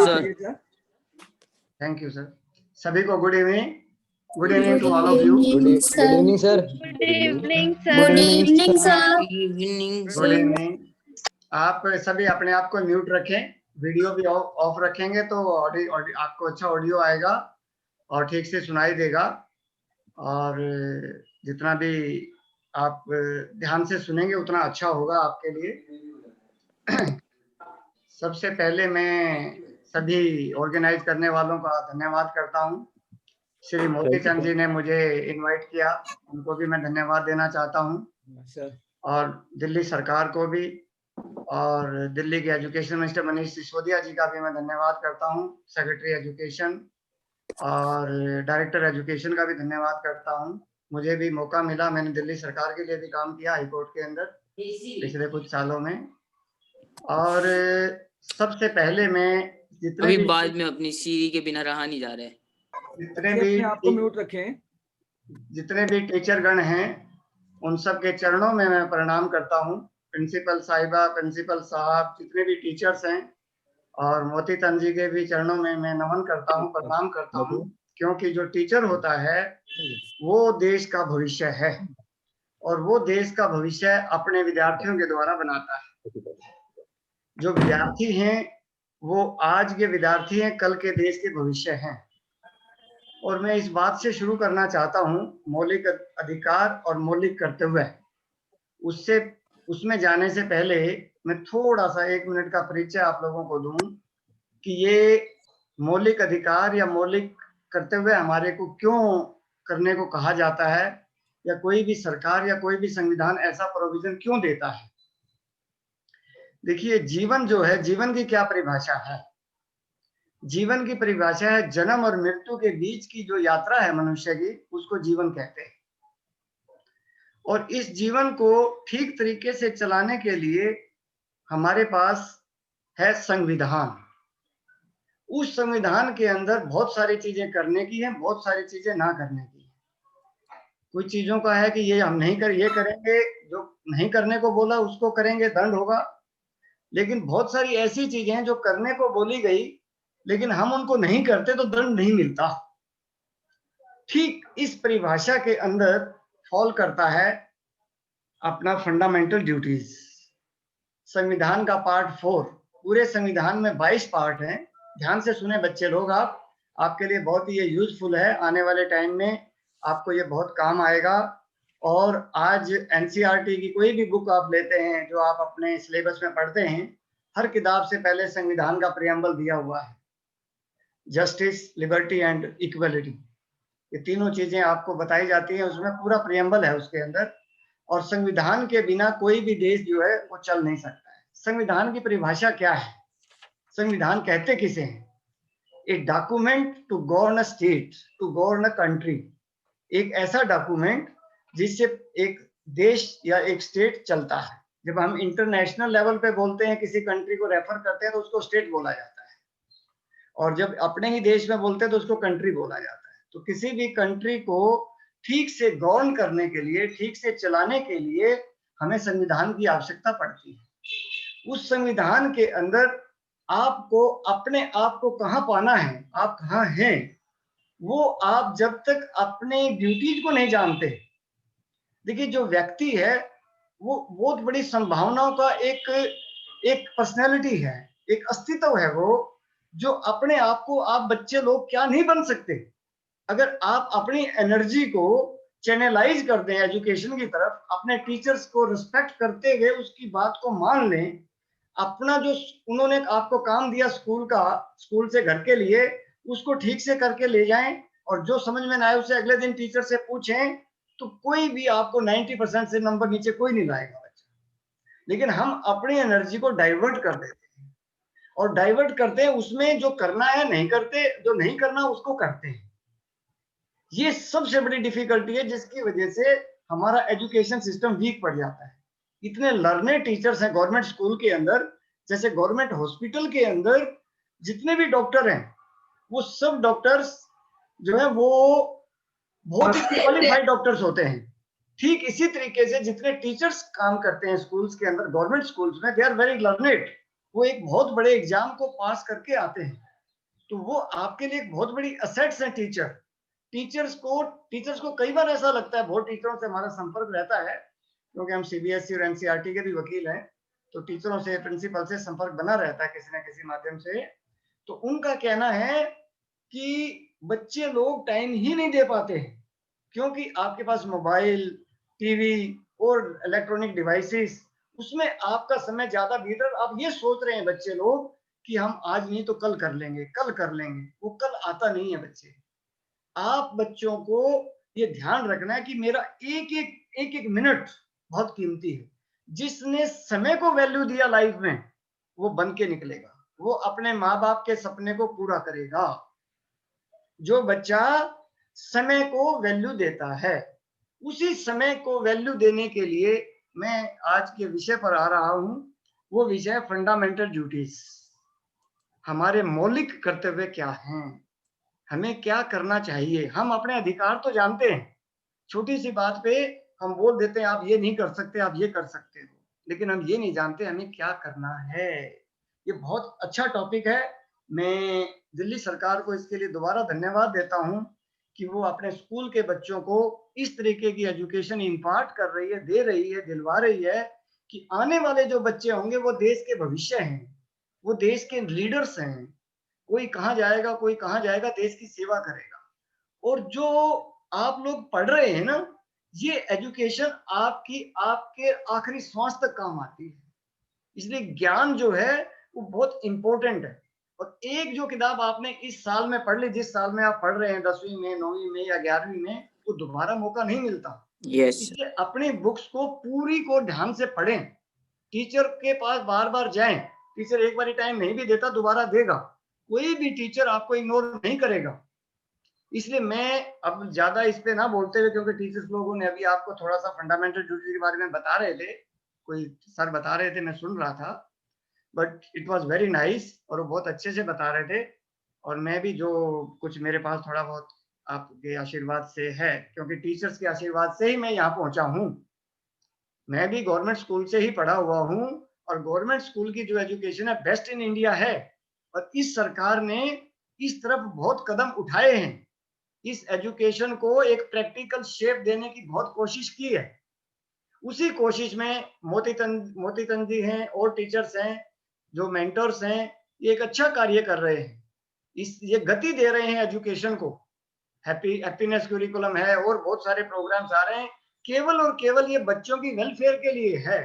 Sir. Thank you sir. सभी को good evening. Good evening to all of you. Good evening sir. Good evening sir. Good evening sir. Good evening. आप सभी अपने आप को mute रखें, वीडियो भी ऑफ रखेंगे तो आपको अच्छा ऑडियो आएगा और ठीक से सुनाई देगा। और जितना भी आप ध्यान से सुनेंगे उतना अच्छा होगा आपके लिए। सबसे पहले मैं सभी ऑर्गेनाइज करने वालों का धन्यवाद करता हूं। श्री मोती चंद जी ने मुझे इनवाइट किया, उनको भी मैं धन्यवाद देना चाहता हूं। और दिल्ली सरकार को भी, और दिल्ली के एजुकेशन मिनिस्टर मनीष सिसोदिया जी का भी मैं धन्यवाद करता हूं। सेक्रेटरी एजुकेशन और डायरेक्टर एजुकेशन का भी धन्यवाद करता हूं। मुझे भी मौका मिला, मैंने दिल्ली सरकार के लिए भी काम किया हाई कोर्ट के अंदर पिछले कुछ सालों में। और सबसे पहले मैं जितने अभी भी बाद में अपनी सीरी के बिना रहा नहीं जा रहे। जितने भी टीचर गण हैं उन सब के चरणों में मैं प्रणाम करता हूं। प्रिंसिपल साहिबा, प्रिंसिपल साहब, जितने भी टीचर्स हैं, और मोती चंद जी के भी चरणों में मैं नमन करता हूं, प्रणाम करता हूं। क्योंकि जो टीचर होता है वो देश का भविष्य है, और वो देश का भविष्य अपने विद्यार्थियों के द्वारा बनाता है। जो विद्यार्थी हैं वो आज के विद्यार्थी हैं, कल के देश के भविष्य हैं। और मैं इस बात से शुरू करना चाहता हूं, मौलिक अधिकार और मौलिक कर्तव्य, उसमें जाने से पहले मैं थोड़ा सा 1 मिनट का परिचय आप लोगों को दूं कि ये मौलिक अधिकार या मौलिक कर्तव्य हमारे को क्यों करने को कहा जाता है, या कोई भी सरकार या कोई भी संविधान ऐसा प्रोविजन क्यों देता है। देखिए, जीवन जो है, जीवन की क्या परिभाषा है? जीवन की परिभाषा है जन्म और मृत्यु के बीच की जो यात्रा है मनुष्य की, उसको जीवन कहते हैं। और इस जीवन को ठीक तरीके से चलाने के लिए हमारे पास है संविधान। उस संविधान के अंदर बहुत सारी चीजें करने की है, बहुत सारी चीजें ना करने की है। कुछ चीजों का है कि ये हम नहीं कर, ये करेंगे, जो नहीं करने को बोला उसको करेंगे, दंड होगा। लेकिन बहुत सारी ऐसी चीजें हैं जो करने को बोली गई लेकिन हम उनको नहीं करते तो दंड नहीं मिलता। ठीक इस परिभाषा के अंदर फॉल करता है अपना फंडामेंटल ड्यूटीज। संविधान का पार्ट 4, पूरे संविधान में 22 पार्ट हैं। ध्यान से सुने बच्चे लोग, आपके लिए बहुत ही ये यूजफुल है। आने वाले टाइम में आपको ये बहुत काम आएगा। और आज एनसीईआरटी की कोई भी बुक आप लेते हैं जो आप अपने सिलेबस में पढ़ते हैं, हर किताब से पहले संविधान का प्रियम्बल दिया हुआ है। जस्टिस, लिबर्टी एंड इक्वलिटी, ये तीनों चीजें आपको बताई जाती हैं, उसमें पूरा प्रियम्बल है उसके अंदर। और संविधान के बिना कोई भी देश जो है वो चल नहीं सकता है। संविधान की परिभाषा क्या है? संविधान कहते किसे हैं? A document to govern a state, to govern a country. एक ऐसा डॉक्यूमेंट जिससे एक देश या एक स्टेट चलता है। जब हम इंटरनेशनल लेवल पे बोलते हैं, किसी कंट्री को रेफर करते हैं तो उसको स्टेट बोला जाता है, और जब अपने ही देश में बोलते हैं तो उसको कंट्री बोला जाता है। तो किसी भी कंट्री को ठीक से गवर्न करने के लिए, ठीक से चलाने के लिए हमें संविधान की आवश्यकता पड़ती है। उस संविधान के अंदर आपको अपने आप को कहाँ पाना है, आप कहाँ हैं, वो आप जब तक अपने ड्यूटीज को नहीं जानते। देखिए, जो व्यक्ति है वो बहुत बड़ी संभावनाओं का एक पर्सनैलिटी है, एक अस्तित्व है वो, जो अपने आप को, आप बच्चे लोग क्या नहीं बन सकते अगर आप अपनी एनर्जी को चैनलाइज कर दें एजुकेशन की तरफ, अपने टीचर्स को रिस्पेक्ट करते हुए उसकी बात को मान लें, अपना जो उन्होंने आपको काम दिया स्कूल का, स्कूल से घर के लिए, उसको ठीक से करके ले जाएं, और जो समझ में ना आए उसे अगले दिन टीचर से पूछें, तो कोई भी आपको 90% से नंबर नीचे कोई नहीं लाएगा बच्चा। लेकिन हम अपनी एनर्जी को डाइवर्ट कर देते हैं, और डाइवर्ट करते हैं उसमें जो करना है नहीं करते, जो नहीं करना उसको करते हैं। ये सबसे बड़ी डिफिकल्टी है जिसकी वजह से हमारा एजुकेशन सिस्टम वीक पड़ जाता है। इतने लर्नेड टीचर्स हैं गवर्नमेंट स्कूल के अंदर, जैसे गवर्नमेंट हॉस्पिटल के अंदर जितने भी डॉक्टर हैं वो सब डॉक्टर्स जो है वो बहुत ही क्वालिफाइड डॉक्टर्स होते हैं। ठीक इसी तरीके से जितने टीचर्स काम करते हैं स्कूल्स के अंदर, गवर्नमेंट स्कूल्स में, दे आर वेरी लर्नेड। वो एक बहुत बड़े एग्जाम को पास करके आते हैं, तो वो आपके लिए एक बहुत बड़ी असेट्स है टीचर। टीचर्स को कई बार ऐसा लगता है, बहुत टीचरों से हमारा संपर्क रहता है क्योंकि हम सीबीएसई और एनसीईआरटी के भी वकील हैं, तो टीचरों से, प्रिंसिपल से संपर्क बना रहता है किसी न किसी माध्यम से। तो उनका कहना है कि बच्चे लोग टाइम ही नहीं दे पाते हैं क्योंकि आपके पास मोबाइल, टीवी और इलेक्ट्रॉनिक डिवाइसेस, उसमें आपका समय ज्यादा बीत रहा है। आप ये सोच रहे हैं बच्चे लोग कि हम आज नहीं तो कल कर लेंगे, कल कर लेंगे, वो कल आता नहीं है बच्चे। आप बच्चों को ये ध्यान रखना है कि मेरा एक मिनट बहुत कीमती है। जिसने समय को वैल्यू दिया लाइफ में, वो बन के निकलेगा, वो अपने माँ बाप के सपने को पूरा करेगा। जो बच्चा समय को वैल्यू देता है, उसी समय को वैल्यू देने के लिए मैं आज के विषय पर आ रहा हूं। वो विषय फंडामेंटल ड्यूटीज। हमारे मौलिक कर्तव्य क्या हैं, हमें क्या करना चाहिए। हम अपने अधिकार तो जानते हैं, छोटी सी बात पे हम बोल देते हैं आप ये नहीं कर सकते, आप ये कर सकते हो, लेकिन हम ये नहीं जानते हमें क्या करना है। ये बहुत अच्छा टॉपिक है। मैं दिल्ली सरकार को इसके लिए दोबारा धन्यवाद देता हूं कि वो अपने स्कूल के बच्चों को इस तरीके की एजुकेशन इम्पार्ट कर रही है, दे रही है, दिलवा रही है कि आने वाले जो बच्चे होंगे वो देश के भविष्य हैं, वो देश के लीडर्स हैं। कोई कहाँ जाएगा, कोई कहाँ जाएगा, देश की सेवा करेगा। और जो आप लोग पढ़ रहे हैं ना, ये एजुकेशन आपकी आपके आखिरी श्वास तक काम आती है। इसलिए ज्ञान जो है वो बहुत इंपॉर्टेंट है। और एक जो किताब आपने इस साल में पढ़ ली, जिस साल में आप पढ़ रहे हैं, 10वीं में, 9वीं में या 11वीं में, वो दोबारा मौका नहीं मिलता। यस इसलिए अपनी बुक्स को पूरी को ध्यान से पढ़ें, टीचर के पास बार बार जाएं। टीचर एक बार टाइम नहीं भी देता, दोबारा देगा। कोई भी टीचर आपको इग्नोर नहीं करेगा। इसलिए मैं अब ज्यादा इस पे ना बोलते हुए, क्योंकि टीचर्स लोगों ने अभी आपको थोड़ा सा फंडामेंटल ड्यूटी के बारे में बता रहे थे, कोई सर बता रहे थे, मैं सुन रहा था, but it was very nice, और वो बहुत अच्छे से बता रहे थे। और मैं भी जो कुछ मेरे पास थोड़ा बहुत आपके आशीर्वाद से है, क्योंकि टीचर्स के आशीर्वाद से ही मैं यहाँ पहुंचा हूँ। मैं भी गवर्नमेंट स्कूल से ही पढ़ा हुआ हूँ, और गवर्नमेंट स्कूल की जो एजुकेशन है बेस्ट इन इंडिया है। और इस सरकार ने इस तरफ बहुत कदम उठाए हैं, इस एजुकेशन को एक प्रैक्टिकल शेप देने की बहुत कोशिश की है। उसी कोशिश में मोतीचंद जी हैं और टीचर्स हैं, जो मेंटर्स हैं, ये एक अच्छा कार्य कर रहे हैं। ये गति दे रहे हैं एजुकेशन को। हैप्पीनेस करिकुलम है और बहुत सारे प्रोग्राम्स आ रहे हैं, केवल और केवल ये बच्चों की वेलफेयर के लिए है।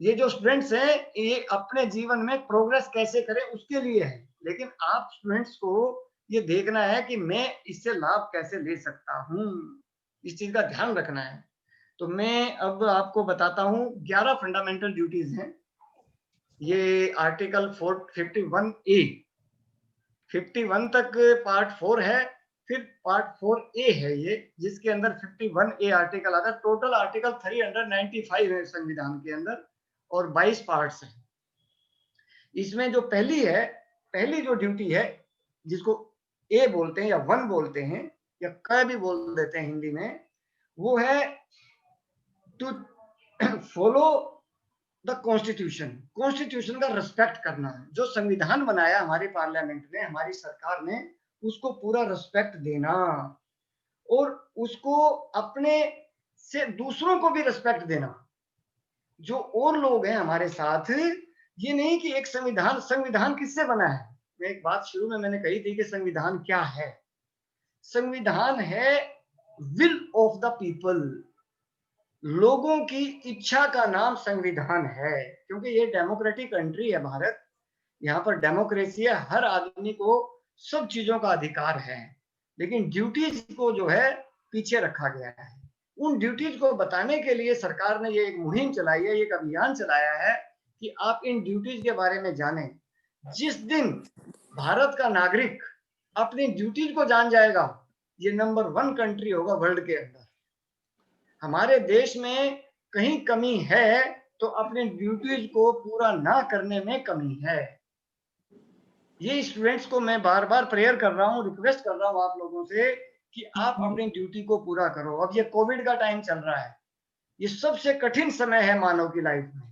ये जो स्टूडेंट्स हैं, ये अपने जीवन में प्रोग्रेस कैसे करें उसके लिए है। लेकिन आप स्टूडेंट्स को ये देखना है कि मैं इससे लाभ कैसे ले सकता हूँ, इस चीज का ध्यान रखना है। तो मैं अब आपको बताता हूँ 11 फंडामेंटल ड्यूटीज हैं। ये आर्टिकल 51A 51 तक पार्ट 4 है, फिर पार्ट 4A है ये, जिसके अंदर 51A आर्टिकल आता है। टोटल आर्टिकल 395 है संविधान के अंदर, और 22 पार्ट्स हैं। इसमें जो पहली जो ड्यूटी है, जिसको ए बोलते हैं या 1 बोलते हैं या क भी बोल देते हैं हिंदी में, वो है to follow the constitution. Constitution का रिस्पेक्ट करना है। जो संविधान बनाया हमारी पार्लियामेंट ने, हमारी सरकार ने, उसको पूरा रिस्पेक्ट देना, और उसको अपने से दूसरों को भी रिस्पेक्ट देना। जो और लोग हैं हमारे साथ, ये नहीं कि एक संविधान किससे बना है। मैं एक बात शुरू में मैंने कही थी कि संविधान क्या है। संविधान है विल ऑफ द पीपल, लोगों की इच्छा का नाम संविधान है। क्योंकि ये डेमोक्रेटिक कंट्री है भारत, यहाँ पर डेमोक्रेसी है, हर आदमी को सब चीजों का अधिकार है, लेकिन ड्यूटीज को जो है पीछे रखा गया है। उन ड्यूटीज को बताने के लिए सरकार ने ये एक मुहिम चलाई है, एक अभियान चलाया है कि आप इन ड्यूटीज के बारे में जानें। जिस दिन भारत का नागरिक अपनी ड्यूटीज को जान जाएगा, ये नंबर 1 कंट्री होगा वर्ल्ड के अंदर। हमारे देश में कहीं कमी है तो अपने ड्यूटीज को पूरा ना करने में कमी है। ये स्टूडेंट्स को मैं बार बार प्रेयर कर रहा हूँ, रिक्वेस्ट कर रहा हूँ आप लोगों से कि आप अपनी ड्यूटी को पूरा करो। अब ये कोविड का टाइम चल रहा है, ये सबसे कठिन समय है मानव की लाइफ में।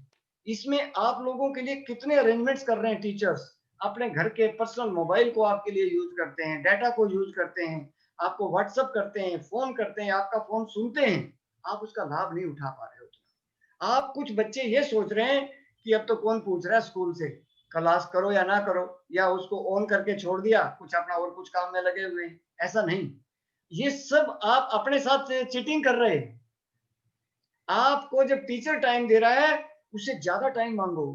इसमें आप लोगों के लिए कितने अरेंजमेंट्स कर रहे हैं टीचर्स, अपने घर के पर्सनल मोबाइल को आपके लिए यूज करते हैं, डाटा को यूज करते हैं, आपको व्हाट्सएप करते हैं, फोन करते हैं, आपका फोन सुनते हैं, आप उसका लाभ नहीं उठा पा रहे हो। आप कुछ बच्चे ये सोच रहे हैं कि अब तो कौन पूछ रहा है स्कूल से, क्लास करो या ना करो, या उसको ऑन करके छोड़ दिया, कुछ अपना और कुछ काम में लगे हुए हैं। ऐसा नहीं, ये सब आप अपने साथ चीटिंग कर रहे हैं। आपको जब टीचर टाइम दे रहा है, उससे ज्यादा टाइम मांगो,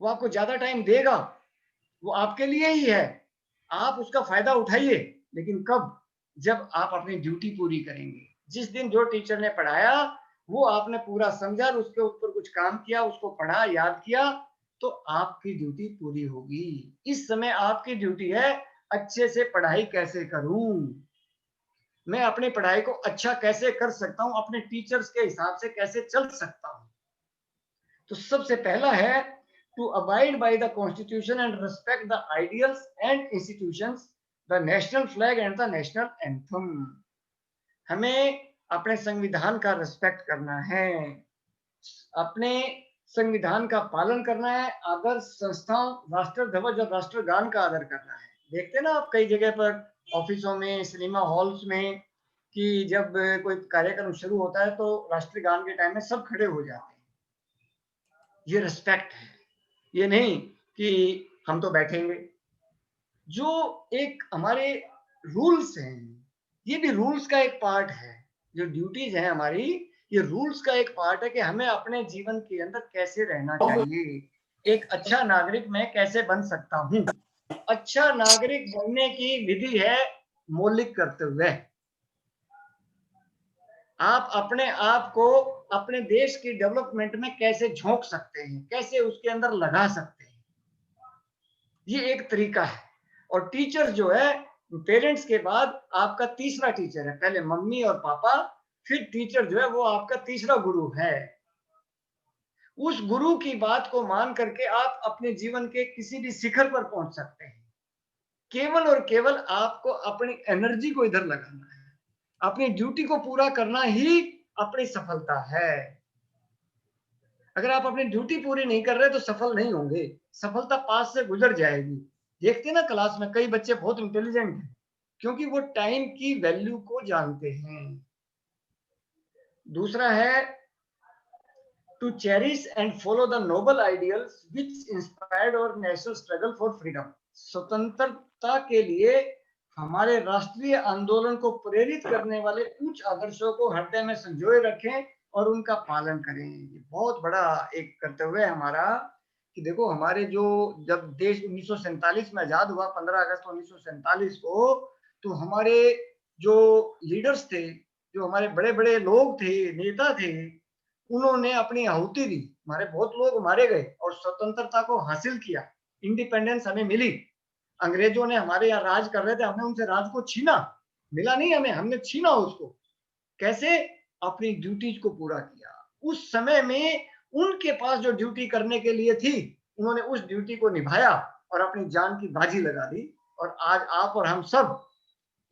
वो आपको ज्यादा टाइम देगा, वो आपके लिए ही है, आप उसका फायदा उठाइए। लेकिन कब? जब आप अपनी ड्यूटी पूरी करेंगे। जिस दिन जो टीचर ने पढ़ाया वो आपने पूरा समझा, उसके ऊपर कुछ काम किया, उसको पढ़ा, याद किया, तो आपकी ड्यूटी पूरी होगी। इस समय आपकी ड्यूटी है अच्छे से पढ़ाई कैसे करूं, मैं अपनी पढ़ाई को अच्छा कैसे कर सकता हूं, अपने टीचर्स के हिसाब से कैसे चल सकता हूं। तो सबसे पहला है to abide by the constitution and respect the ideals and institutions, the national flag and the national anthem. हमें अपने संविधान का रिस्पेक्ट करना है, अपने संविधान का पालन करना है, आदर्श संस्थाओं, राष्ट्र ध्वज और राष्ट्रगान का आदर करना है। देखते ना आप कई जगह पर, ऑफिसों में, सिनेमा हॉल्स में, कि जब कोई कार्यक्रम शुरू होता है तो राष्ट्रगान के टाइम में सब खड़े हो जाते हैं। ये रिस्पेक्ट है, ये नहीं कि हम तो बैठेंगे। जो एक हमारे रूल्स हैं, ये भी रूल्स का एक पार्ट है। जो ड्यूटीज है हमारी, ये रूल्स का एक पार्ट है कि हमें अपने जीवन के अंदर कैसे रहना चाहिए, एक अच्छा नागरिक मैं कैसे बन सकता हूँ। अच्छा नागरिक बनने की विधि है मौलिक कर्तव्य। आप अपने आप को अपने देश की डेवलपमेंट में कैसे झोंक सकते हैं, कैसे उसके अंदर लगा सकते हैं, ये एक तरीका है। और टीचर जो है, पेरेंट्स के बाद आपका तीसरा टीचर है। पहले मम्मी और पापा, फिर टीचर जो है वो आपका तीसरा गुरु है। उस गुरु की बात को मान करके आप अपने जीवन के किसी भी शिखर पर पहुंच सकते हैं। केवल और केवल आपको अपनी एनर्जी को इधर लगाना है, अपनी ड्यूटी को पूरा करना ही अपनी सफलता है। अगर आप अपनी ड्यूटी पूरी नहीं कर रहे तो सफल नहीं होंगे, सफलता पास से गुजर जाएगी। देखते ना क्लास में कई बच्चे बहुत इंटेलिजेंट हैं, क्योंकि वो टाइम की वैल्यू को जानते हैं। दूसरा है to cherish and follow the noble ideals which inspired our national struggle for freedom. स्वतंत्रता के लिए हमारे राष्ट्रीय आंदोलन को प्रेरित करने वाले उच्च आदर्शों को हृदय में संजोए रखें और उनका पालन करें। ये बहुत बड़ा एक कर्तव्य है हमारा कि देखो, हमारे जो जब देश 1947 में आजाद हुआ, 15 अगस्त 1947 को, तो हमारे जो लीडर्स थे, जो हमारे बड़े बड़े लोग थे, नेता थे, उन्होंने अपनी आहुति दी। हमारे बहुत लोग मारे गए और स्वतंत्रता को हासिल किया, इंडिपेंडेंस हमें मिली। अंग्रेजों ने हमारे यहाँ राज कर रहे थे, हमने उनसे राज को छीना, मिला नहीं हमें, हमने छीना उसको। कैसे? अपनी ड्यूटीज को पूरा किया। उस समय में उनके पास जो ड्यूटी करने के लिए थी, उन्होंने उस ड्यूटी को निभाया और अपनी जान की बाजी लगा दी। और आज आप और हम सब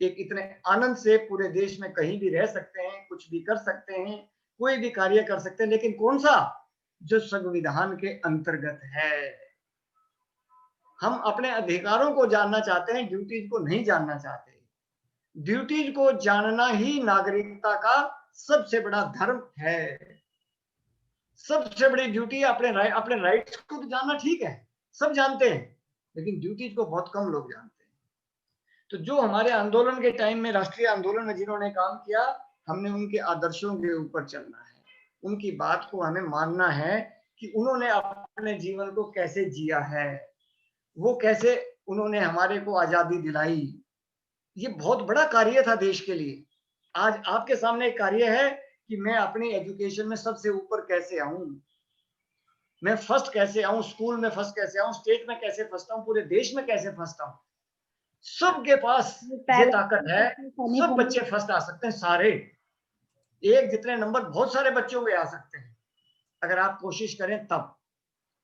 एक इतने आनंद से पूरे देश में कहीं भी रह सकते हैं, कुछ भी कर सकते हैं, कोई भी कार्य कर सकते हैं, लेकिन कौन सा? जो संविधान के अंतर्गत है। हम अपने अधिकारों को जानना चाहते हैं, ड्यूटीज को नहीं जानना चाहते। ड्यूटीज को जानना ही नागरिकता का सबसे बड़ा धर्म है। सबसे बड़ी ड्यूटी अपने राइट्स को तो जानना ठीक है, सब जानते हैं, लेकिन ड्यूटीज को बहुत कम लोग जानते हैं। तो जो हमारे आंदोलन के टाइम में, राष्ट्रीय आंदोलन में जिन्होंने काम किया, हमने उनके आदर्शों के ऊपर चलना है, उनकी बात को हमें मानना है कि उन्होंने अपने जीवन को कैसे जिया है, वो कैसे उन्होंने हमारे को आजादी दिलाई। ये बहुत बड़ा कार्य था देश के लिए। आज आपके सामने एक कार्य है कि मैं अपनी एजुकेशन में सबसे ऊपर कैसे आऊं, मैं फर्स्ट कैसे आऊं, स्कूल में फर्स्ट कैसे आऊं, स्टेट में कैसे फर्स्ट आऊं, पूरे देश में कैसे फर्स्ट आऊं। सबके पास ये ताकत है, सब बच्चे फर्स्ट आ सकते हैं, सारे एक जितने नंबर बहुत सारे बच्चों के आ सकते हैं, अगर आप कोशिश करें तब।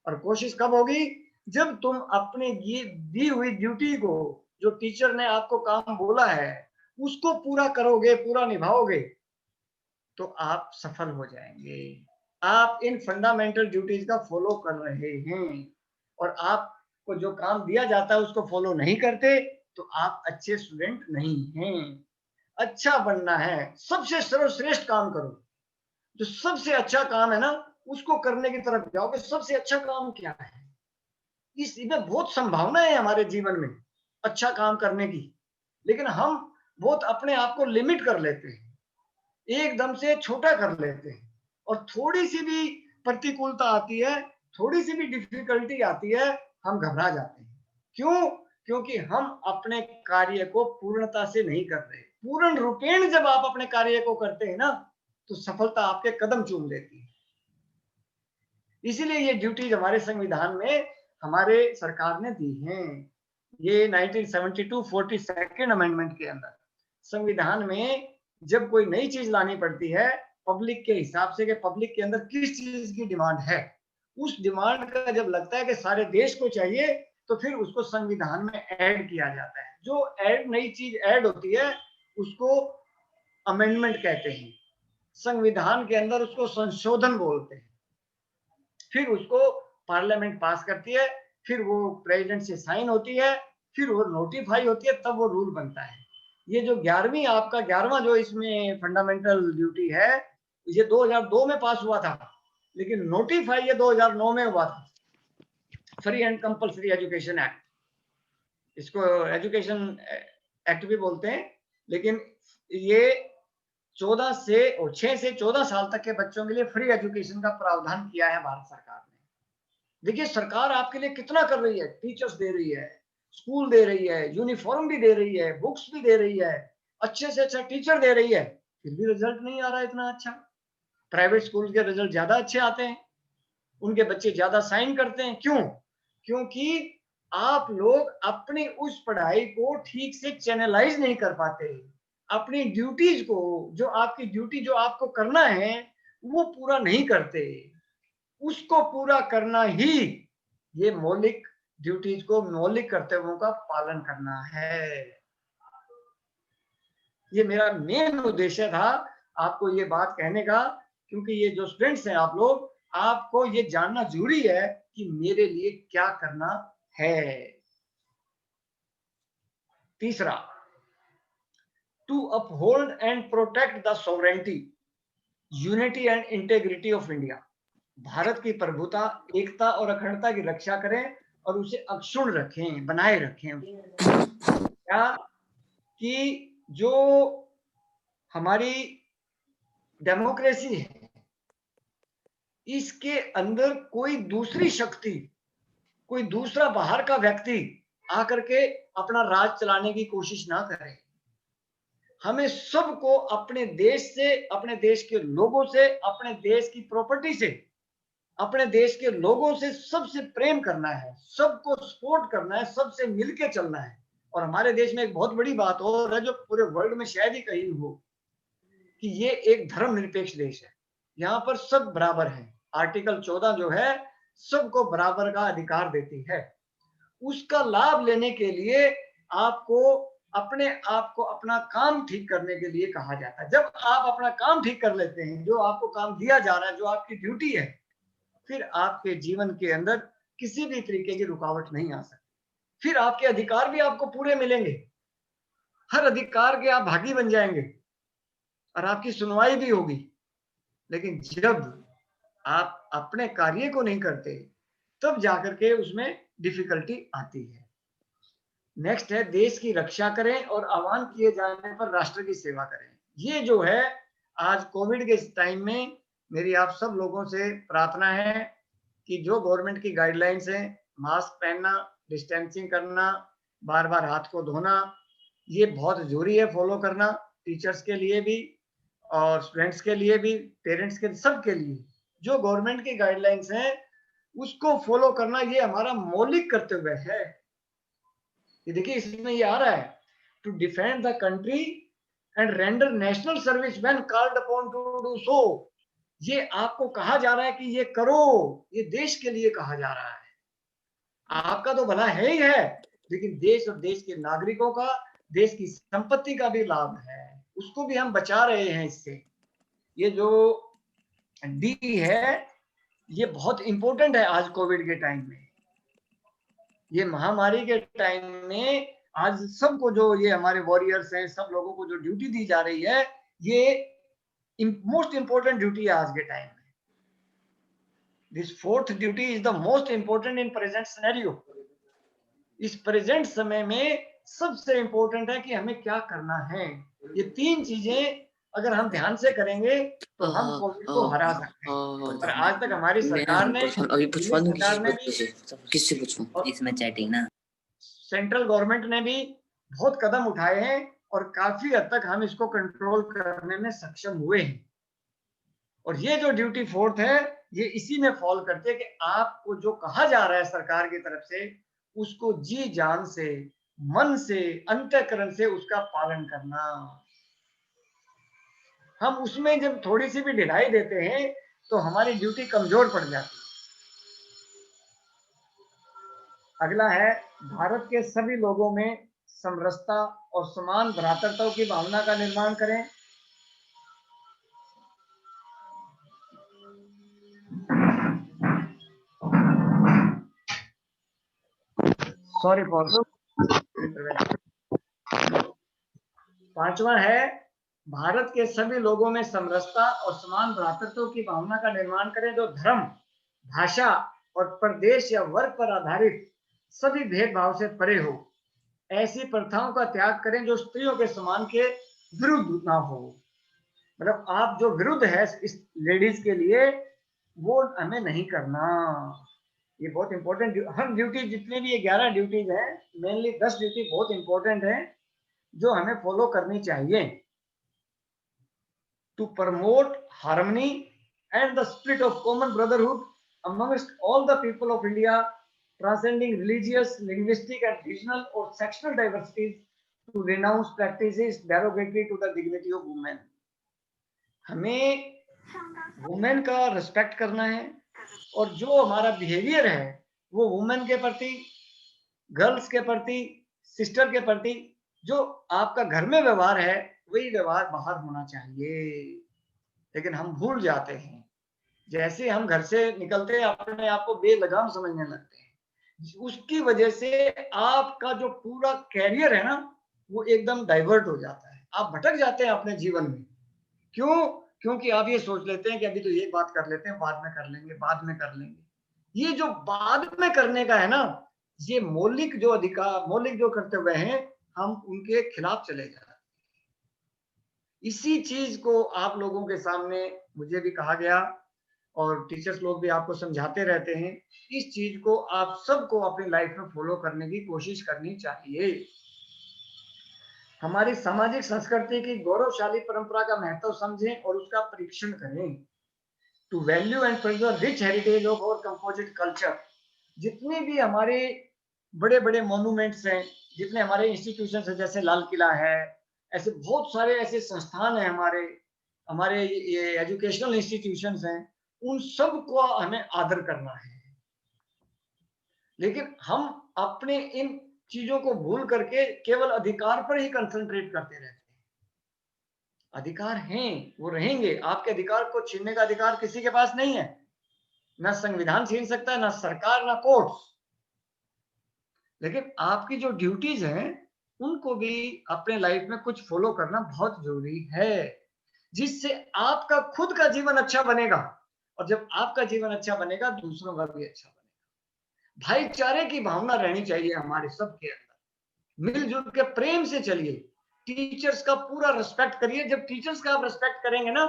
और कोशिश कब होगी? जब तुम अपनी दी हुई ड्यूटी को, जो टीचर ने आपको काम बोला है, उसको पूरा करोगे, पूरा निभाओगे, तो आप सफल हो जाएंगे। आप इन फंडामेंटल ड्यूटीज का फॉलो कर रहे हैं और आप को जो काम दिया जाता है उसको फॉलो नहीं करते तो आप अच्छे स्टूडेंट नहीं हैं। अच्छा बनना है, सबसे सर्वश्रेष्ठ काम करो, जो सबसे अच्छा काम है ना उसको करने की तरफ जाओ कि सबसे अच्छा काम क्या है। इसमें बहुत संभावना है हमारे जीवन में अच्छा काम करने की, लेकिन हम बहुत अपने आप को लिमिट कर लेते हैं, एकदम से छोटा कर लेते हैं, और थोड़ी सी भी प्रतिकूलता आती है, थोड़ी सी भी डिफिकल्टी आती है, हम घबरा जाते हैं। क्यों? क्योंकि हम अपने कार्य को पूर्णता से नहीं कर रहे। पूर्ण रूपेण जब आप अपने कार्य को करते हैं ना तो सफलता आपके कदम चूम लेती है। इसीलिए ये ड्यूटीज हमारे संविधान में हमारे सरकार ने दी हैं। ये 1972 42nd अमेंडमेंट के अंदर संविधान में जब कोई नई चीज लानी पड़ती है पब्लिक के हिसाब से कि पब्लिक के अंदर किस चीज की डिमांड है, उस डिमांड का जब लगता है कि सारे देश को चाहिए तो फिर उसको संविधान में ऐड किया जाता है। जो नई चीज ऐड होती है उसको अमेंडमेंट कहते हैं, संविधान के अंदर उसको संशोधन बोलते हैं। फिर उसको पार्लियामेंट पास करती है, फिर वो प्रेसिडेंट से साइन होती है, फिर वो नोटिफाई होती है, तब वो रूल बनता है। ये जो 11वीं आपका 11वां जो इसमें फंडामेंटल ड्यूटी है ये 2002 में पास हुआ था, लेकिन नोटिफाई ये 2009 में हुआ था, free and compulsory education act. इसको एजुकेशन एक्ट भी बोलते हैं, लेकिन ये 6 से 14 साल तक के बच्चों के लिए फ्री एजुकेशन का प्रावधान किया है भारत सरकार ने। देखिए सरकार आपके लिए कितना कर रही है, टीचर्स दे रही है, स्कूल दे रही है, यूनिफॉर्म भी दे रही है, बुक्स भी दे रही है, अच्छे से अच्छा टीचर दे रही है, फिर भी रिजल्ट नहीं आ रहा है इतना अच्छा। प्राइवेट स्कूल के रिजल्ट ज्यादा अच्छे आते हैं, उनके बच्चे ज्यादा साइन करते हैं। क्यों? क्योंकि आप लोग अपनी उस पढ़ाई को ठीक से चैनलाइज नहीं कर पाते, अपनी ड्यूटीज को, जो आपकी ड्यूटी जो आपको करना है वो पूरा नहीं करते। उसको पूरा करना ही ये मौलिक ड्यूटीज को, मौलिक कर्तव्यों का पालन करना है। ये मेरा मेन उद्देश्य था आपको ये बात कहने का, क्योंकि ये जो स्टूडेंट्स हैं आप लोग, आपको ये जानना जरूरी है कि मेरे लिए क्या करना है। तीसरा, to uphold and protect the sovereignty, unity and integrity of India. भारत की प्रभुता, एकता और अखंडता की रक्षा करें और उसे अक्षुण्ण रखें, बनाए रखें। क्या कि जो हमारी डेमोक्रेसी है इसके अंदर कोई दूसरी शक्ति, कोई दूसरा बाहर का व्यक्ति आकर के अपना राज चलाने की कोशिश ना करे। हमें सबको अपने देश से, अपने देश के लोगों से, अपने देश की प्रॉपर्टी से, अपने देश के लोगों से सबसे प्रेम करना है, सबको सपोर्ट करना है, सबसे मिलके चलना है। और हमारे देश में एक बहुत बड़ी बात और है जो पूरे वर्ल्ड में शायद ही कहीं हो, कि ये एक धर्मनिरपेक्ष देश है, यहाँ पर सब बराबर हैं। आर्टिकल 14 जो है सबको बराबर का अधिकार देती है। उसका लाभ लेने के लिए आपको अपने आप को, अपना काम ठीक करने के लिए कहा जाता है। जब आप अपना काम ठीक कर लेते हैं, जो आपको काम दिया जा रहा है, जो आपकी ड्यूटी है, फिर आपके जीवन के अंदर किसी भी तरीके की रुकावट नहीं आ सकती। फिर आपके अधिकार भी आपको पूरे मिलेंगे, हर अधिकार के आप भागी बन जाएंगे और आपकी सुनवाई भी होगी। लेकिन जब आप अपने कार्य को नहीं करते तब जाकर के उसमें डिफिकल्टी आती है। नेक्स्ट है, देश की रक्षा करें और आह्वान किए जाने पर राष्ट्र की सेवा करें। ये जो है आज कोविड के टाइम में मेरी आप सब लोगों से प्रार्थना है कि जो गवर्नमेंट की गाइडलाइंस है, मास्क पहनना, डिस्टेंसिंग करना, बार बार हाथ को धोना, ये बहुत जरूरी है फॉलो करना, टीचर्स के लिए भी और स्टूडेंट्स के लिए भी, पेरेंट्स के, सब के लिए। जो गवर्नमेंट की गाइडलाइंस हैं उसको फॉलो करना ये हमारा मौलिक कर्तव्य है। ये देखिए इसमें ये आ रहा है, to defend the country and render national service when called upon to do so. ये आपको कहा जा रहा है कि ये करो, ये देश के लिए कहा जा रहा है। आपका तो भला है ही है, लेकिन देश और देश के नागरिकों का, देश की संपत्ति का भी लाभ है, उसको भी हम बचा रहे हैं इससे। ये जो डी है ये बहुत इंपॉर्टेंट है आज कोविड के टाइम में। ये महामारी के टाइम में आज सबको जो ये हमारे वॉरियर्स हैं, सब लोगों को जो ड्यूटी दी जा रही है, ये मोस्ट इंपोर्टेंट ड्यूटी है आज के टाइम में। This fourth duty is the most important in present scenario. इस प्रेजेंट समय में सबसे इंपॉर्टेंट है कि हमें क्या करना है। ये तीन चीजें अगर हम ध्यान से करेंगे तो हम कोविड को हरा सकते हैं। और आज तक हमारी सरकार ने किससे पूछूं इसमें चैटिंग ना, सेंट्रल गवर्नमेंट ने भी बहुत कदम उठाए हैं और काफी हद तक हम इसको कंट्रोल करने में सक्षम हुए हैं। और ये जो ड्यूटी फोर्थ है, ये इसी में फॉल करती है कि आपको जो कहा जा रहा है सरकार की तरफ से, उसको जी जान से, मन से, अंतःकरण से उसका पालन करना। हम उसमें जब थोड़ी सी भी ढिलाई देते हैं तो हमारी ड्यूटी कमजोर पड़ जाती है। अगला है, भारत के सभी लोगों में समरसता और समान भ्रातृत्व की भावना का निर्माण करें। सॉरी फॉर पांचवा है, भारत के सभी लोगों में समरसता और समान भ्रातृत्व की भावना का निर्माण करें, जो धर्म, भाषा और प्रदेश या वर्ग पर आधारित सभी भेदभाव से परे हो। ऐसी प्रथाओं का त्याग करें जो स्त्रियों के समान के विरुद्ध ना हो। मतलब आप जो विरुद्ध है इस लेडीज के लिए, वो हमें नहीं करना। ये बहुत इंपॉर्टेंट, हर ड्यूटी, जितने भी 11 ड्यूटीज हैं, मेनली 10 ड्यूटी बहुत इंपॉर्टेंट है जो हमें फॉलो करनी चाहिए। To promote harmony and the spirit of common brotherhood amongst all the people of India, transcending religious, linguistic and regional or sectional diversities, to renounce practices derogatory to the dignity of women. हमें women का respect करना है और जो हमारा behaviour है वो women के प्रति, गर्ल्स के प्रति, सिस्टर के प्रति, जो आपका घर में व्यवहार है वही व्यवहार बाहर होना चाहिए। लेकिन हम भूल जाते हैं, जैसे हम घर से निकलते हैं अपने आप को बेलगाम समझने लगते हैं। उसकी वजह से आपका जो पूरा कैरियर है ना, वो एकदम डाइवर्ट हो जाता है, आप भटक जाते हैं अपने जीवन में। क्यों? क्योंकि आप ये सोच लेते हैं कि अभी तो ये बात कर लेते हैं, बाद में कर लेंगे, बाद में कर लेंगे। ये जो बाद में करने का है ना, ये मौलिक जो अधिकार, मौलिक जो कर्तव्य हैं, हम उनके खिलाफ चले जाते हैं। इसी चीज को आप लोगों के सामने मुझे भी कहा गया और टीचर्स लोग भी आपको समझाते रहते हैं। इस चीज को आप सबको अपनी लाइफ में फॉलो करने की कोशिश करनी चाहिए। हमारी सामाजिक संस्कृति की गौरवशाली परंपरा का महत्व समझें और उसका परीक्षण करें। To value and preserve rich heritage of our composite culture. जितने भी हमारे बड़े बड़े मॉन्यूमेंट्स हैं, जितने हमारे इंस्टीट्यूशंस हैं, जैसे लाल किला है, ऐसे बहुत सारे ऐसे संस्थान हैं, हमारे ये एजुकेशनल इंस्टीट्यूशंस हैं, उन सब को हमें आदर करना है। लेकिन हम अपने इन चीजों को भूल करके केवल अधिकार पर ही कंसंट्रेट करते रहते हैं। अधिकार हैं, वो रहेंगे। आपके अधिकार को छीनने का अधिकार किसी के पास नहीं है, ना संविधान छीन सकता है, ना सरकार, ना कोर्ट्स। लेकिन आपकी जो ड्यूटीज हैं उनको भी अपने लाइफ में कुछ फॉलो करना बहुत जरूरी है, जिससे आपका खुद का जीवन अच्छा बनेगा। और जब आपका जीवन अच्छा बनेगा, दूसरों का भी अच्छा बनेगा। भाईचारे की भावना रहनी चाहिए हमारे सबके अंदर। मिलजुल के प्रेम से चलिए। टीचर्स का पूरा रिस्पेक्ट करिए। जब टीचर्स का आप रिस्पेक्ट करेंगे ना,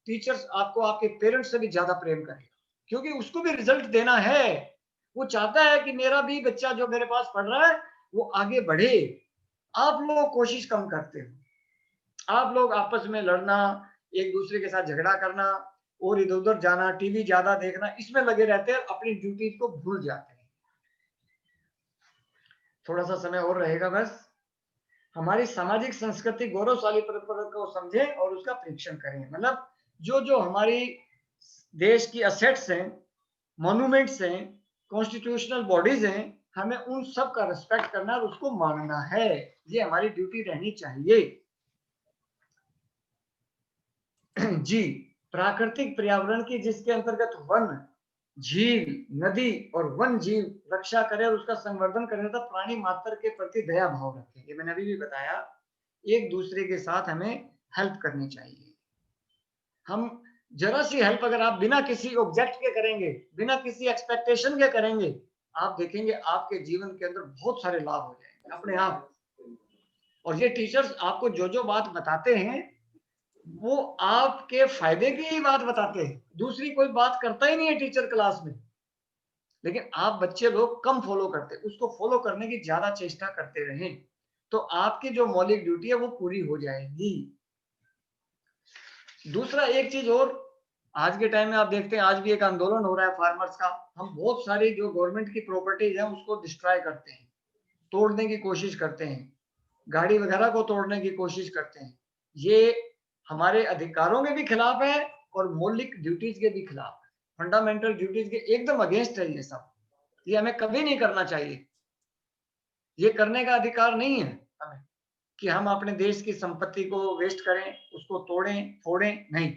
टीचर्स आपको आपके पेरेंट्स से भी ज्यादा प्रेम करेगा, क्योंकि उसको भी रिजल्ट देना है। वो चाहता है कि मेरा भी बच्चा जो मेरे पास पढ़ रहा है वो आगे बढ़े। आप लोग कोशिश कम करते हो, आप लोग आपस में लड़ना, एक दूसरे के साथ झगड़ा करना और इधर उधर जाना, टीवी ज्यादा देखना, इसमें लगे रहते हैं, अपनी ड्यूटी को भूल जाते हैं। थोड़ा सा समय और रहेगा बस। हमारी सामाजिक संस्कृति गौरवशाली परंपरा को समझें और उसका परीक्षण करें। मतलब जो जो हमारी देश की असेट्स हैं, मॉन्यूमेंट्स हैं, कॉन्स्टिट्यूशनल बॉडीज हैं, हमें उन सब का रिस्पेक्ट करना और उसको मानना है। ये हमारी ड्यूटी रहनी चाहिए। जी, प्राकृतिक पर्यावरण की, जिसके अंतर्गत वन, झील, नदी और वन जीव रक्षा करे और उसका संवर्धन करे तथा प्राणी मात्र के प्रति दया भाव रखे। ये मैंने अभी भी बताया, एक दूसरे के साथ हमें हेल्प करनी चाहिए। हम जरा सी हेल्प अगर आप बिना किसी ऑब्जेक्ट के करेंगे, बिना किसी एक्सपेक्टेशन के करेंगे, आप देखेंगे आपके जीवन के अंदर बहुत सारे लाभ हो जाएंगे अपने आप। और ये टीचर्स आपको जो जो बात बताते हैं वो आपके फायदे की ही बात बताते हैं, दूसरी कोई बात करता ही नहीं है टीचर क्लास में। लेकिन आप बच्चे लोग कम फॉलो करते, उसको फॉलो करने की ज्यादा चेष्टा करते रहें तो आपकी जो मौलिक ड्यूटी है वो पूरी हो जाएगी। दूसरा एक चीज और, आज के टाइम में आप देखते हैं आज भी एक आंदोलन हो रहा है फार्मर्स का। हम बहुत सारी जो गवर्नमेंट की प्रॉपर्टीज है उसको डिस्ट्रॉय करते हैं, तोड़ने की कोशिश करते हैं, गाड़ी वगैरह को तोड़ने की कोशिश करते हैं। ये हमारे अधिकारों के भी खिलाफ है और मौलिक ड्यूटीज के भी खिलाफ है, फंडामेंटल ड्यूटीज के एकदम अगेंस्ट है ये सब। ये हमें कभी नहीं करना चाहिए, ये करने का अधिकार नहीं है हमें कि हम अपने देश की संपत्ति को वेस्ट करें, उसको तोड़ें फोड़ें, नहीं।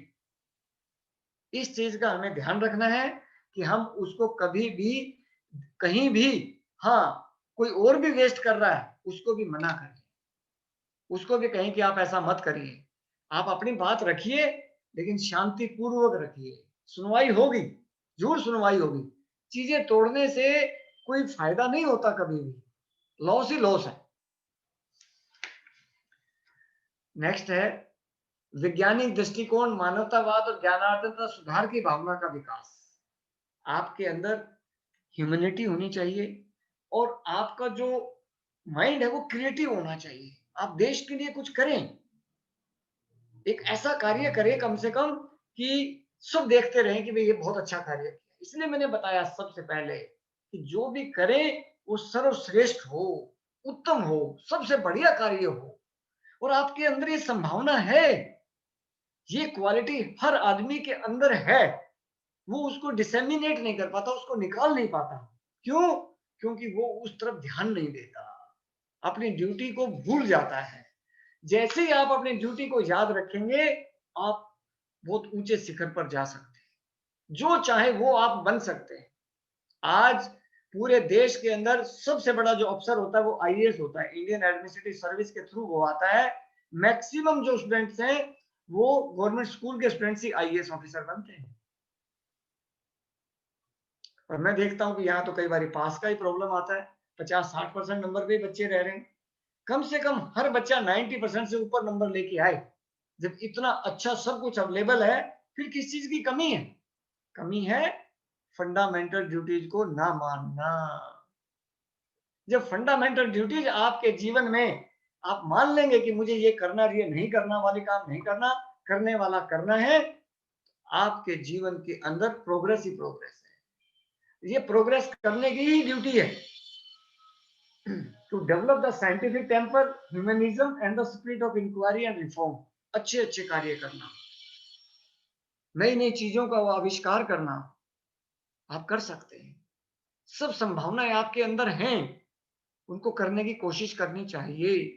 इस चीज का हमें ध्यान रखना है कि हम उसको कभी भी कहीं भी, हाँ कोई और भी वेस्ट कर रहा है उसको भी मना करें, उसको भी कहें कि आप ऐसा मत करिए, आप अपनी बात रखिए लेकिन शांति पूर्वक रखिए। सुनवाई होगी, जरूर सुनवाई होगी। चीजें तोड़ने से कोई फायदा नहीं होता कभी भी, लॉस ही लॉस है। नेक्स्ट है वैज्ञानिक दृष्टिकोण, मानवतावाद और ज्ञानार्जन तथा सुधार की भावना का विकास। आपके अंदर ह्यूमैनिटी होनी चाहिए और आपका जो माइंड है वो क्रिएटिव होना चाहिए। आप देश के लिए कुछ करें, एक ऐसा कार्य करें कम से कम कि सब देखते रहें कि भाई ये बहुत अच्छा कार्य किया। इसलिए मैंने बताया सबसे पहले कि जो भी करें वो सर्वश्रेष्ठ हो, उत्तम हो, सबसे बढ़िया कार्य हो। और आपके अंदर ये संभावना है, ये क्वालिटी हर आदमी के अंदर है, वो उसको डिसेमिनेट नहीं कर पाता, उसको निकाल नहीं पाता। क्यों? क्योंकि वो उस तरफ ध्यान नहीं देता, अपनी ड्यूटी को भूल जाता है। जैसे ही आप अपनी ड्यूटी को याद रखेंगे आप बहुत ऊंचे शिखर पर जा सकते हैं, जो चाहे वो आप बन सकते हैं। आज पूरे देश के अंदर सबसे बड़ा जो अफसर होता है वो आईएएस होता है, इंडियन एडमिनिस्ट्रेटिव सर्विस के थ्रू वो आता है। मैक्सिमम जो स्टूडेंट्स हैं वो गवर्नमेंट स्कूल के स्टूडेंट्स ही आईएएस ऑफिसर बनते हैं। और मैं देखता हूँ कि यहाँ तो कई बार पास का ही प्रॉब्लम आता है, 50-60% नंबर पे बच्चे रह रहे हैं। कम से कम हर बच्चा 90% से ऊपर नंबर लेके आए। जब इतना अच्छा सब कुछ अवेलेबल है फिर किस चीज की कमी है? कमी है फंडामेंटल ड्यूटीज को ना मानना। जब फंडामेंटल ड्यूटीज आपके जीवन में आप मान लेंगे कि मुझे ये करना, ये नहीं करना, वाले काम नहीं करना, करने वाला करना है, आपके जीवन के अंदर प्रोग्रेस ही प्रोग्रेस है। ये प्रोग्रेस करने की ही ड्यूटी है, to develop the scientific temper, humanism and the spirit of inquiry and reform. अच्छे अच्छे कार्य करना, नई नई चीजों का आविष्कार करना, आप कर सकते हैं। सब संभावनाएं आपके अंदर हैं, उनको करने की कोशिश करनी चाहिए।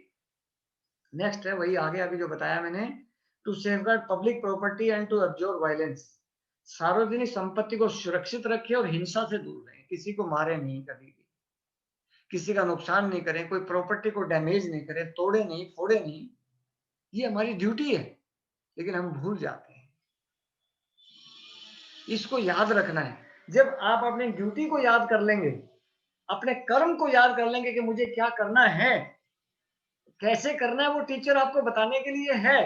नेक्स्ट है वही आगे अभी जो बताया मैंने, to safeguard public property and to observe violence. सार्वजनिक संपत्ति को सुरक्षित रखें और हिंसा से दूर रहें, किसी को मारे नहीं, कभी भी किसी का नुकसान नहीं करें, कोई प्रॉपर्टी को डैमेज नहीं करें, तोड़े नहीं, फोड़े नहीं। ये हमारी ड्यूटी है लेकिन हम भूल जाते हैं, इसको याद रखना है। जब आप अपनी ड्यूटी को याद कर लेंगे, अपने कर्म को याद कर लेंगे कि मुझे क्या करना है, कैसे करना है, वो टीचर आपको बताने के लिए है।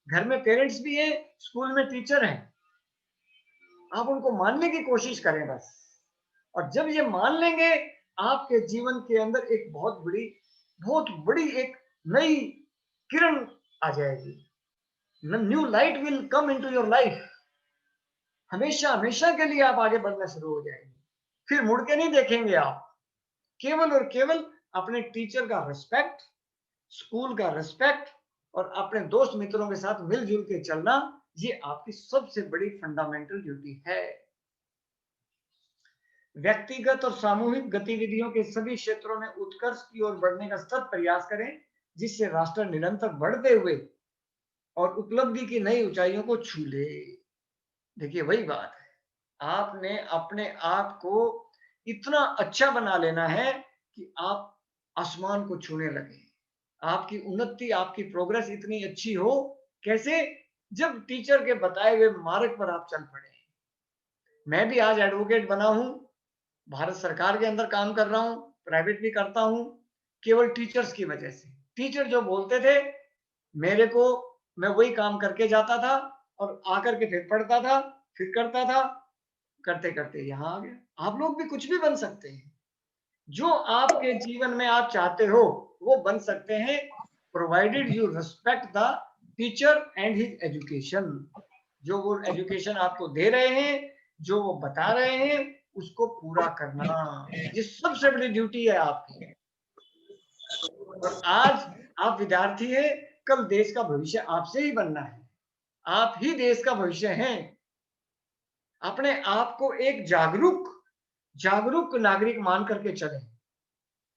घर में पेरेंट्स भी हैं, स्कूल में टीचर हैं, आप उनको मानने की कोशिश करें बस। और जब ये मान लेंगे आपके जीवन के अंदर एक बहुत बड़ी एक नई किरण आ जाएगी। New light will come into your life. हमेशा हमेशा के लिए आप आगे बढ़ना शुरू हो जाएंगे, फिर मुड़ के नहीं देखेंगे आप। केवल और केवल अपने टीचर का रिस्पेक्ट, स्कूल का रिस्पेक्ट और अपने दोस्त मित्रों के साथ मिलजुल के चलना, ये आपकी सबसे बड़ी फंडामेंटल ड्यूटी है। व्यक्तिगत और सामूहिक गतिविधियों के सभी क्षेत्रों में उत्कर्ष की ओर बढ़ने का सतत प्रयास करें, जिससे राष्ट्र निरंतर बढ़ते हुए और उपलब्धि की नई ऊंचाइयों को छू ले। देखिए वही बात है, आपने अपने आप को इतना अच्छा बना लेना है कि आप आसमान को छूने लगे। आपकी उन्नति, आपकी प्रोग्रेस इतनी अच्छी हो, कैसे? जब टीचर के बताए हुए मार्ग पर आप चल पड़े। मैं भी आज एडवोकेट बना हूं, भारत सरकार के अंदर काम कर रहा हूं, प्राइवेट भी करता हूं, केवल टीचर्स की वजह से। टीचर जो बोलते थे मेरे को, मैं वही काम करके जाता था और आकर के फिर पढ़ता था, फिर करता था, करते करते यहाँ आ गया। आप लोग भी कुछ भी बन सकते हैं, जो आपके जीवन में आप चाहते हो वो बन सकते हैं, provided you respect the teacher and his education. जो वो एजुकेशन आपको दे रहे हैं, जो वो बता रहे हैं, उसको पूरा करना, ये सबसे बड़ी ड्यूटी है आपकी। और आज आप विद्यार्थी हैं, कल देश का भविष्य आपसे ही बनना है। आप ही देश का भविष्य हैं। अपने आप को एक जागरूक नागरिक मान करके चले।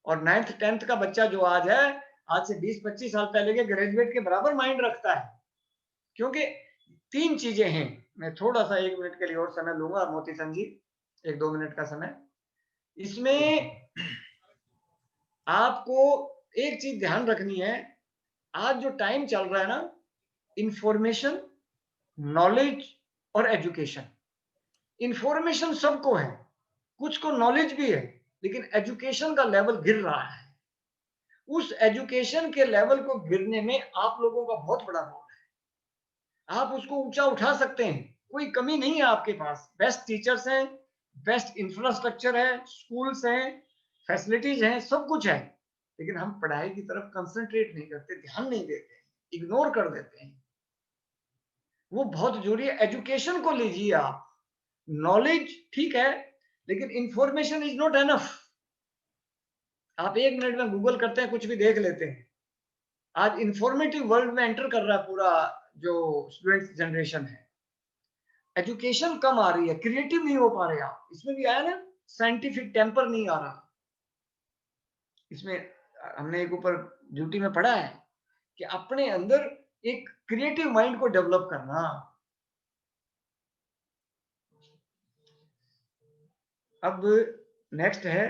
और 9th 10th का बच्चा जो आज है, आज से 20-25 साल पहले के ग्रेजुएट के बराबर माइंड रखता है। क्योंकि 3 चीजें हैं। मैं थोड़ा सा 1 मिनट के लिए और समय लूंगा, मोती चंद जी, 1-2 मिनट का समय। इसमें आपको एक चीज ध्यान रखनी है, आज जो टाइम चल रहा है ना, इंफॉर्मेशन, नॉलेज और एजुकेशन। इंफॉर्मेशन सबको है, कुछ को नॉलेज भी है, लेकिन एजुकेशन का लेवल गिर रहा है। उस एजुकेशन के लेवल को गिरने में आप लोगों का बहुत बड़ा रोल है। आप उसको ऊंचा उठा सकते हैं, कोई कमी नहीं है आपके पास। बेस्ट टीचर्स हैं, बेस्ट इंफ्रास्ट्रक्चर है, स्कूल्स हैं, फैसिलिटीज हैं, सब कुछ है, लेकिन हम पढ़ाई की तरफ कंसंट्रेट नहीं करते, ध्यान नहीं देते, इग्नोर कर देते हैं। वो बहुत जरूरी है। एजुकेशन को लीजिए आप, नॉलेज ठीक है, लेकिन इंफॉर्मेशन इज नॉट एनफ। आप 1 मिनट में गूगल करते हैं, कुछ भी देख लेते हैं। आज इंफॉर्मेटिव वर्ल्ड में एंटर कर रहा है पूरा जो स्टूडेंट जनरेशन है। एजुकेशन कम आ रही है, क्रिएटिव नहीं हो पा रहे आप। इसमें भी आया ना, साइंटिफिक टेम्पर नहीं आ रहा। इसमें हमने एक ऊपर ड्यूटी में पढ़ा है कि अपने अंदर एक क्रिएटिव माइंड को डेवलप करना। अब नेक्स्ट है,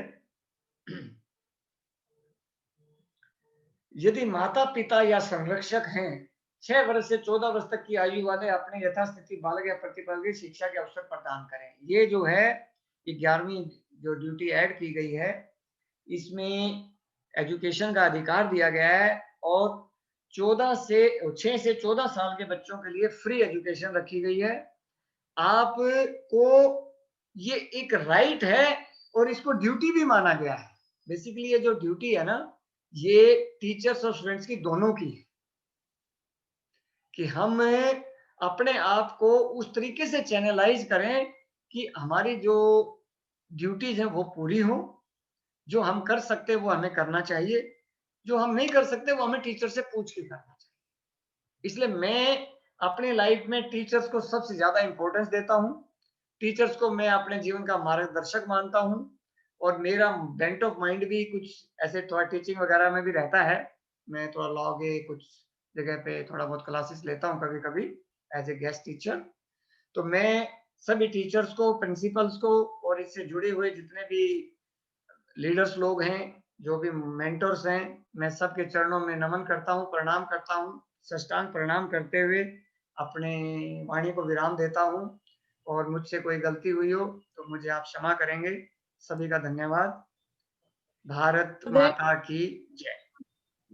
यदि माता पिता या संरक्षक हैं, 6 वर्ष से 14 वर्ष तक की आयु वाले अपने यथास्थिति बालक या प्रतिभागी की शिक्षा के अवसर प्रदान करें। ये जो है 11वीं जो ड्यूटी ऐड की गई है, इसमें एजुकेशन का अधिकार दिया गया है और 6 से 14 साल के बच्चों के लिए फ्री एजुकेशन रखी गई है। आपको ये एक राइट है और इसको ड्यूटी भी माना गया है। बेसिकली ये जो ड्यूटी है ना, ये टीचर्स और स्टूडेंट्स की दोनों की है कि हम अपने आप को उस तरीके से चैनलाइज करें कि हमारी जो ड्यूटीज हैं वो पूरी हो। जो हम कर सकते हैं वो हमें करना चाहिए, जो हम नहीं कर सकते वो हमें टीचर से पूछ के करना चाहिए। इसलिए मैं अपनी लाइफ में टीचर्स को सबसे ज्यादा इंपॉर्टेंस देता हूँ। टीचर्स को मैं अपने जीवन का मार्गदर्शक मानता हूँ और मेरा बेंट ऑफ माइंड भी कुछ ऐसे थोड़ा टीचिंग वगैरह में भी रहता है। मैं थोड़ा लॉ के कुछ जगह पे थोड़ा बहुत क्लासेस लेता हूँ कभी कभी एज ए गेस्ट टीचर। तो मैं सभी टीचर्स को, प्रिंसिपल्स को और इससे जुड़े हुए जितने भी लीडर्स लोग हैं, जो भी मेंटर्स हैं, मैं सबके चरणों में नमन करता हूँ, प्रणाम करता हूँ। साष्टांग प्रणाम करते हुए अपने वाणी को विराम देता हूँ और मुझसे कोई गलती हुई हो तो मुझे आप क्षमा करेंगे। सभी का धन्यवाद। भारत माता की जय।